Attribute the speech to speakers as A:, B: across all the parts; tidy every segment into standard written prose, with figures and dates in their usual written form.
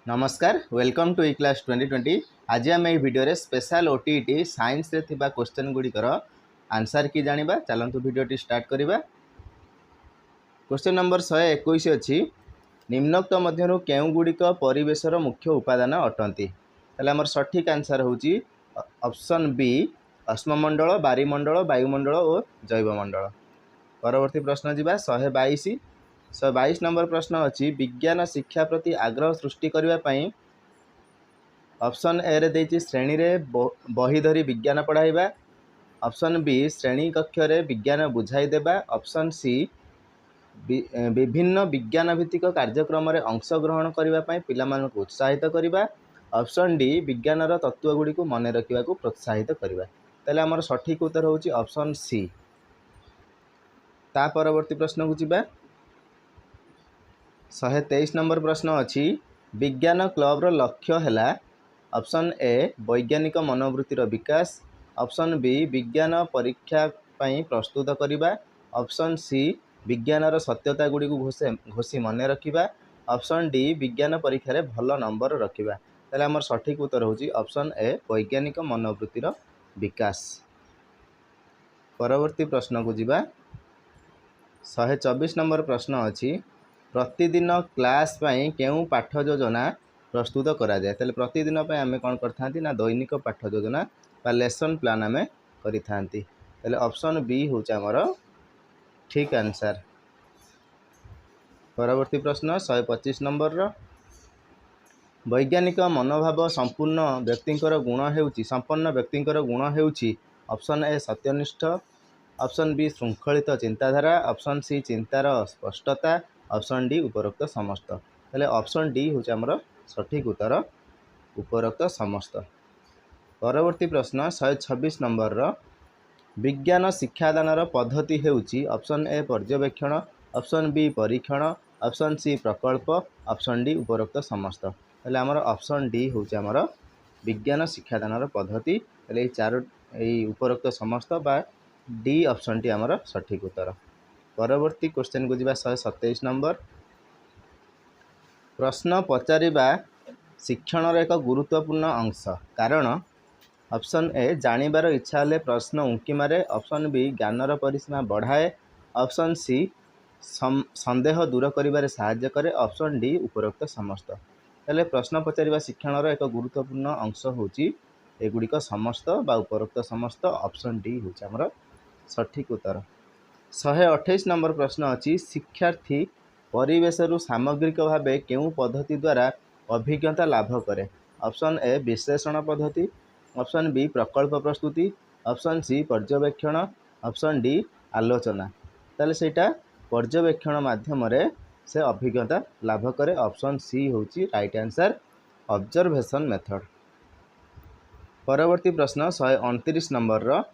A: नमस्कार welcome to class 2020। आज आम ये भिडियो स्पेशल ओटीईटी साइंस रे थिबा क्वेश्चन गुड़िकर आंसर की जानिबा। चलंतु भिडियोटी स्टार्ट करिबा। क्वेश्चन नंबर 121 अछि निम्नोक्त मध्यरु केउ गुड़िक परिवेशर मुख्य उपादान अटंती। ताले हमर सठिक आंसर होची ऑप्शन बी अश्ममंडल, बारिमंडल, वायुमंडल और जैवमंडल। परवर्ती प्रश्न जिबा 122 नंबर प्रश्न अच्छी विज्ञान शिक्षा प्रति आग्रह सृष्टि करने ऑप्शन ए रे देछि श्रेणी रे बही धरी विज्ञान पढ़ाइबा। ऑप्शन बी श्रेणी कक्ष रे विज्ञान बुझाई देबा। ऑप्शन सी विभिन्न विज्ञान भित्तिक कार्यक्रम रे अंश ग्रहण करने पई पिलामानकु उत्साहित करबा। ऑप्शन डी विज्ञानर तत्व गुडी को मन रखा प्रोत्साहित करबा। ताले हमर सठिक उत्तर होची ऑप्शन सी। ता परवर्ती प्रश्न को जिबा 123 नंबर प्रश्न अच्छी विज्ञान क्लब्र लक्ष्य है। ऑप्शन ए वैज्ञानिक मनोवृत्तिर विकास। ऑप्शन बी विज्ञान परीक्षा पई प्रस्तुत करने। ऑप्शन सी विज्ञानर सत्यता गुड़ी को घोषी मन रखा। ऑप्शन डी विज्ञान परीक्षा रे भल नंबर रखा। ताले हमर सठिक उत्तर होची ऑप्शन ए वैज्ञानिक मनोवृत्तिर विकास। परवर्ती प्रश्न को जिबा 124 नंबर प्रश्न अच्छी प्रतिदिन क्लास पई केउ पाठ योजना प्रस्तुत करा जाए। ताले प्रतिदिन पई आमे कोन करथांती ना दैनिक पाठ योजना बा लेसन प्लान आमे करिथांती। ताले ऑप्शन बी होचा हमर ठीक आंसर। परवर्ती प्रश्न 125 नंबर रो वैज्ञानिक मनोभाव संपूर्ण व्यक्तिंकर गुण हेउची ऑप्शन ए सत्यनिष्ठ। ऑप्शन बी श्रृंखलित चिंताधारा। ऑप्शन सी चिंतार स्पष्टता। ऑप्शन डी उपरोक्त समस्त। ताले ऑप्शन डी होचे हमर सठिक उत्तर उपरोक्त समस्त। परवर्ती प्रश्न 126 नंबर रो विज्ञान शिक्षादानर पद्धति हेउची ऑप्शन ए पर्यवेक्षण। ऑप्शन बी परीक्षण। ऑप्शन सी प्रकल्प। ऑप्शन डी उपरोक्त समस्त। ताले हमर ऑप्शन डी होचे हमर विज्ञान शिक्षादानर पद्धति। ताले चार उपरोक्त समस्त बा डी ऑप्शन टी हमर सठिक उत्तर। परवर्ती क्वेश्चन को जिबा 127 नंबर प्रश्न पचारिबा शिक्षण एक गुरुत्वपूर्ण अंश कारण। ऑप्शन ए जानिबार इच्छा हेले प्रश्न उंकी मारे। ऑप्शन बी ज्ञानर परिसीमा बढ़ाए। ऑप्शन सी संदेह दूर करिबारे सहाय्य करे। ऑप्शन डी उपरोक्त समस्त। ताले प्रश्न पचारिबा शिक्षण एक गुरुत्वपूर्ण अंश होची एगुड़िक समस्त बा उपरोक्त समस्त। ऑप्शन डी होची हमर सठिक उत्तर। 128 नंबर प्रश्न अच्छी शिक्षार्थी परिवेश रु सामग्रिक भाव केउ पद्धति द्वारा अभिज्ञता लाभ करे। ऑप्शन ए विश्लेषण पद्धति। ऑप्शन बी प्रकल्प प्रस्तुति। ऑप्शन सी पर्यवेक्षण। ऑप्शन डी आलोचना। ताले सेटा पर्यवेक्षण माध्यम रे से अभिज्ञता लाभ करे। ऑप्शन सी होची राइट आंसर ऑब्जर्वेशन मेथड। परवर्ती प्रश्न 129 नंबर रो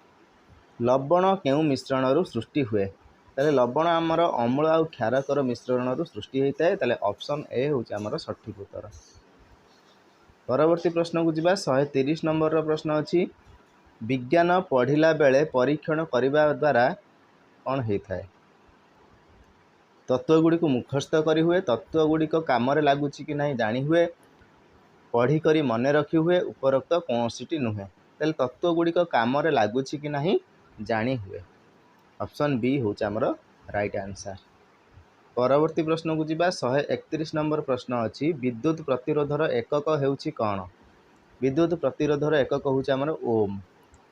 A: लवण केउ मिश्रण रु सृष्टि हुए। ताले लवण आमर अम्ल और क्षारकर मिश्रण रु सृष्टि होता है। ताले ऑप्शन ए होची हमर सठिक उत्तर। परवर्ती प्रश्न को जिबा 130 नंबर रो प्रश्न अछि विज्ञान पढ़िला बेले परीक्षण करिबा द्वारा कौन होता है। तत्व गुड़ी को मुखस्थ करी हुए। तत्व गुड़ी को काम रे लागुची कि नहीं जानी हुए। पढ़ी करी मन रखी हुए। उपरोक्त कौनसीटी नुहे। ताले तत्व गुड़ी को काम रे लागुची कि नहीं जानी हुए। ऑप्शन बी होचा हमर राइट आंसर। परवर्ती प्रश्न को जिबा 131 नंबर प्रश्न अछि विद्युत प्रतिरोधर एकक हेउची कोन। विद्युत प्रतिरोधर एकक होचा हमर ओम।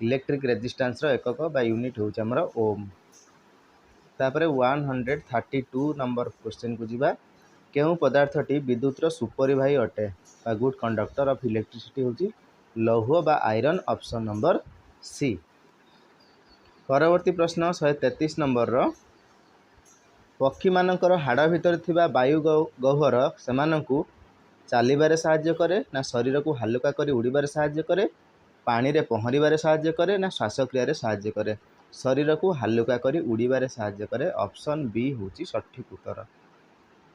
A: इलेक्ट्रिक रेजिस्टेंस रो एकक बा यूनिट होचा हमर ओम। तापरे 132 नंबर क्वेश्चन को जिबा केउ पदार्थटी विद्युत रो सुपरिवाही अटे बा गुड कंडक्टर ऑफ इलेक्ट्रिसिटी होची लौह बा आयरन। Option number C. परवर्ती प्रश्न 133 नंबर रो पक्षी मानकर हाड़ भितर थिबा वायु गह्वर सेमानंकु चालिबारे सहाय्य करे ना शरीर को हालुका करी उड़ीबारे सहाय्य करे। पानी रे पहरिबारे सहाय्य करे ना श्वासक्रिया रे सहाय्य करे। शरीर को हालुका करी उड़ीबारे सहाय्य करे। ऑप्शन बी होची सठिक उत्तर।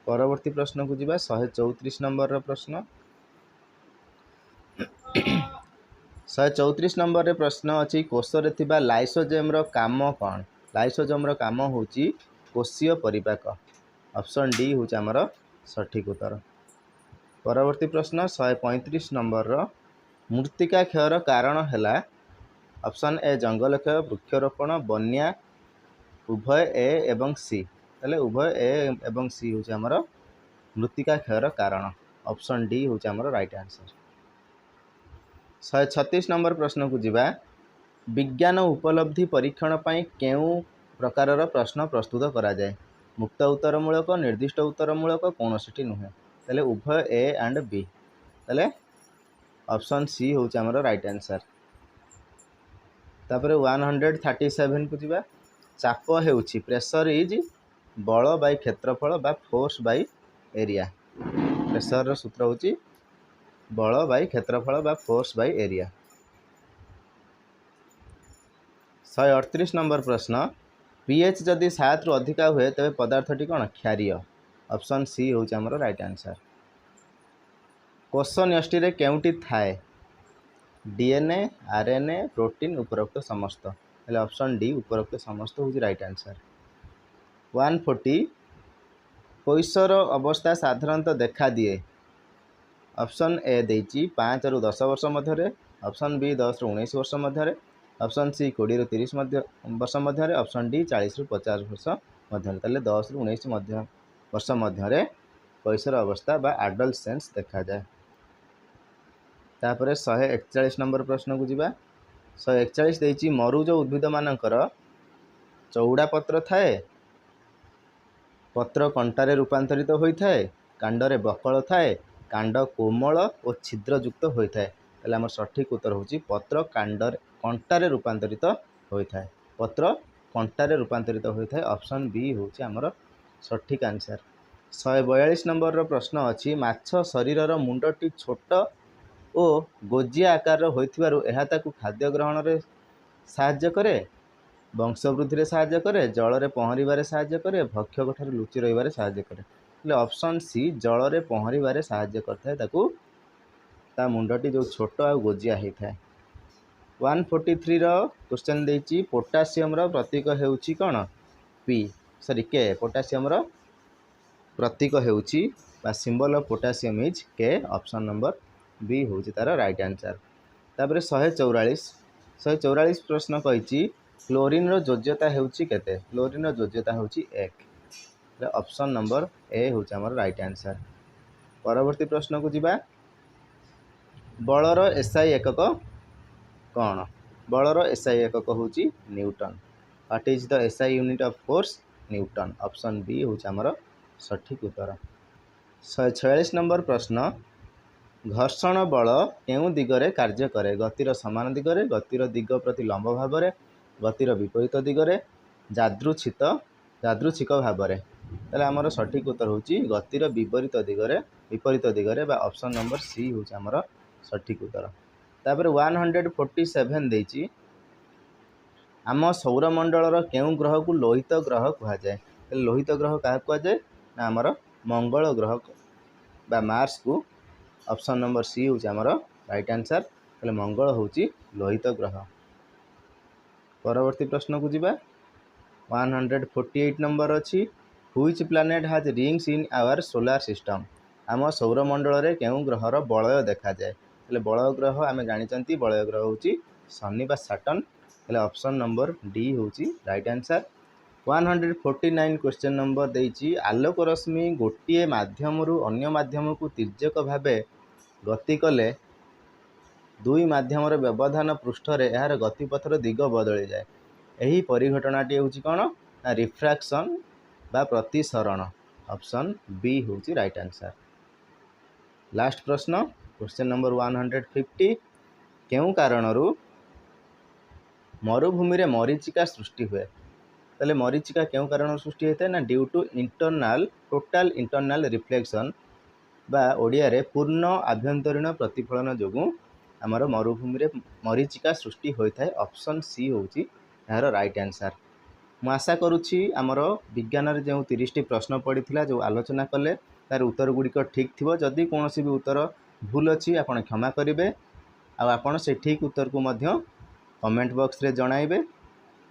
A: परवर्ती प्रश्न को जिबा 134 नंबर रो प्रश्न 134 नंबर रे प्रश्न अच्छी कोष रे थिबा लाइसोजेम रो काम कौन। लाइसोजेम रो काम होची कोषीय परिपाक। ऑप्शन डी होची हमर सठिक उत्तर। परवर्ती प्रश्न 135 नंबर मृत्तिका क्षयर कारण है ऑप्शन ए जंगल क्षय वृक्षरोपण बन्या उभय ए एवं सी ताले उभय ए एवं सी हूँ आमर मृत्तिका क्षयर कारण ऑप्शन डी हूँ आमर राइट आंसर। 136 नंबर प्रश्न को जीवा विज्ञान उपलब्धि परीक्षण पर केउ प्रकार प्रश्न प्रस्तुत करा जाए मुक्त उत्तरमूलक निर्दिष्ट उत्तरमूलक कौन सी नुहे ताले उभय ए एंड बी ताले ऑप्शन सी हूँ आमर राइट आंसर। तापर 137 को जीवा चाप हेउछि प्रेशर इज बल बाय क्षेत्रफल बा फोर्स बाय एरिया प्रेशर सूत्र होछि बल बाय क्षेत्रफल बा फोर्स बाय एरिया। 138 नंबर प्रश्न पीएच जदि 7 रु अधिका हुए तबे पदार्थटी कौन क्षारीय ऑप्शन सी हूँ आमर राइट आंसर। कोष न्यष्टि रे केउटी थाए डीएनए आरएनए प्रोटीन उपरोक्त समस्त हेले ऑप्शन डी उपरोक्त समस्त हूँ राइट आंसर। 140 कैशोर अवस्था साधारणतः देखा दिए ऑप्शन ए देछि 5 रु 10 वर्ष मध्य ऑप्शन बी 10 रु 19 वर्ष मध्य ऑप्शन सी 20 रु 30 वर्ष मध्य ऑप्शन डी 40 रु 50 वर्ष मध्य ताले 10 रु 19 वर्ष मध्य कैशोर अवस्था बा एडोलसेंस देखा जाए। तापर 141 नंबर प्रश्न को जीवा 141 देछि मरुज उद्भिद मानकर चौड़ा पत्र थाए पत्र कंटारे रूपांतरित होता है कांडरे बकल थाए कांड कोमल और छिद्रयुक्त होता है ताले आम सठिक उत्तर होछि पत्र कंटारे रूपांतरित होता है पत्र कंटारे रूपांतरित होता है ऑप्शन बी होछि आमर सठिक आंसर। 142 नंबर प्रश्न अछि माछ शरीरर मुंडटी छोट और गोजिया आकार होइथिबारु एहा ताकू खाद्य ग्रहण रे साहाय्य करे वंशवृद्धि साहाय्य करे जल रे पहरिबारे साहाय्य करे भक्षक ठार लुचि रहिबारे साहाय्य करे ऑप्शन सी जल रे पहरिबारे साहाय्य करता है ताकू ता मुंडटी जो छोट आ गोजिया होता है। 143 क्वेश्चन देछि पोटासियम रो प्रतीक हेउछि कोन पी सॉरी के पोटासियम रो प्रतीक हेउछि बा सिंबल ऑफ पोटासियम इज के ऑप्शन नंबर बी होछि तार राइट आंसर। तापर 144 प्रश्न कहिछि क्लोरीन रो योज्यता हेउछि केते क्लोरीन रो योज्यता हेउछि 1 ऑप्शन नंबर ए होछि हमर राइट आंसर। परवर्ती प्रश्न को जीवा बलर एसआई एकक कौन बलर एसआई एकक होछि newton what is the SI unit of force newton option B होछि हमर सठिक उत्तर। 146 नंबर प्रश्न घर्षण बल केउं दिगरे कार्य करे गतिर समान दिगरे गतिर दिग प्रति लंब भाव में गतिर विपरीत दिगरे यादृच्छिक भाव में ताले आमर सठिक उत्तर होछि गतिर विपरीत दिगरे बा ऑप्शन नंबर सी होछि आमर सठिक उत्तर। तापर 147 देछि आम सौरमंडलर केउं ग्रह को लोहित ग्रह कहा जाए लोहित ग्रह क्या कहा जाए ना आमर मंगल ग्रह बा मार्स को ऑप्शन नंबर सी हूँ आमर राइट आंसर ताले मंगल हूँ लोहित ग्रह। परवर्ती प्रश्न को जीवा 148 नंबर अच्छी which planet has rings in our solar system आम सौरमंडल रे केउं ग्रहर बलय देखा जाए ताले बलय ग्रह आम जानी बलय ग्रह हूँ शनि बा सैटर्न ताले ऑप्शन नंबर डी हूँ राइट आंसर। 149 क्वेश्चन नंबर देछि आलोक रश्मि गोटे माध्यम अन्य माध्यम को तिर्यक भाव गति कले दुई माध्यम व्यवधान पृष्ठ रे यार गतिपथर दिग बदली जाए यही परिघटनाटी हूँ कौन ना रिफ्रैक्शन बा प्रतिसरण ऑप्शन बी हूँ राइट आंसर। लास्ट प्रश्न क्वेश्चन नंबर 150 केउं कारणरू मरुभूमि रे मरीचिका सृष्टि हुए ताले मरीचिका केउं कारण सृष्टि होता है ना due to total internal reflection बा ओडिया रे पूर्ण आभ्यंतरीण प्रतिफलन जोगु आमर मरुभूमि रे मरीचिका सृष्टि होता है ऑप्शन सी होची यार राइट आंसर। मु आशा करुछि आमर विज्ञान रे जो 30टी प्रश्न पड़ीथिला जो आलोचना कले तार उत्तर गुड़िक ठीक थिबो जदि कोनोसी भी उत्तर भूल अछि आपण क्षमा करिवे आ आपण से ठीक उत्तर को मध्य कमेंट बॉक्स रे जणाइबे।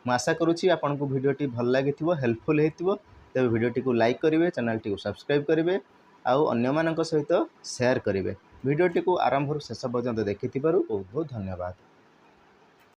A: मु आशा करुछि आपण को वीडियोटी भल लागिथिबो हेल्पफुल हेतिबो तेबे वीडियोटी को लाइक करिवे चैनल टी को सब्सक्राइब करिवे ଆଉ ଅନ୍ୟମାନଙ୍କ ସହିତ ସେୟାର କରିବେ। ଭିଡ଼ିଓଟିକୁ ଆରମ୍ଭରୁ ଶେଷ ପର୍ଯ୍ୟନ୍ତ ଦେଖିଥିବାରୁ ବହୁତ ବହୁତ ଧନ୍ୟବାଦ।